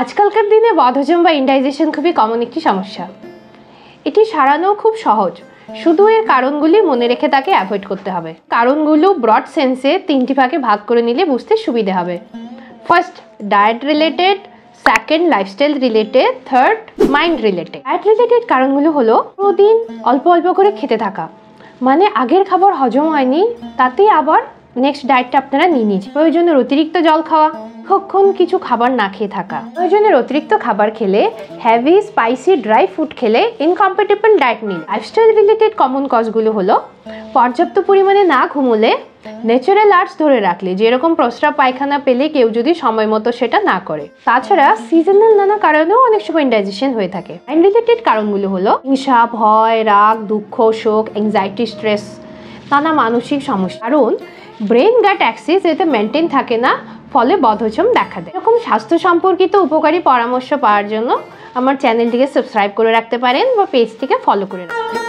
আজকালকার দিনে বদহজম বা ইনডাইজেশন খুবই কমন একটি সমস্যা। এটি সারানো খুব সহজ, শুধু এর কারণগুলি মনে রেখে তাকে অ্যাভয়েড করতে হবে। কারণগুলো ব্রড সেন্সে তিনটি ভাগে ভাগ করে নিলে বুঝতে সুবিধে হবে। First, diet related; second, lifestyle related; third, mind related. Diet related কারণগুলো হলো প্রতিদিন অল্প অল্প করে খেতে থাকা, মানে আগের খাবার হজম হয়নি তাতেই আবার নেক্সট ডায়েটটা আপনারা নিয়ে নিয়েছেন। প্রয়োজনের অতিরিক্ত জল খাওয়া, কখন কিছু খাবার না খেয়ে থাকা, প্রয়োজনের অতিরিক্ত খাবার খেলে, হেভি স্পাইসি ড্রাই ফুড খেলে, ইনকম্প্যাটিবল ডায়েট নিন। লাইফস্টাইল রিলেটেড কমন কজগুলো হলো পর্যাপ্ত পরিমাণে না ঘুমোলে, ন্যাচারাল আর্টস ধরে রাখলে, যেরকম প্রস্রাব পায়খানা পেলে কেউ যদি সময় মতো সেটা না করে। তাছাড়া সিজনাল নানা কারণেও অনেক সময় ইনডাইজেশন হয়ে থাকে। মাইন্ড রিলেটেড কারণগুলো হলো হিংসা, ভয়, রাগ, দুঃখ, শোক, অ্যাংজাইটি, স্ট্রেস, নানা মানসিক সমস্যা। কারণ ব্রেন গাট অ্যাক্সিস এতে মেনটেন থাকে না, ফলে বদহজম দেখা দেয়। এরকম স্বাস্থ্য সম্পর্কিত উপকারী পরামর্শ পাওয়ার জন্য আমার চ্যানেলটিকে সাবস্ক্রাইব করে রাখতে পারেন বা পেজটিকে ফলো করে রাখতে পারেন।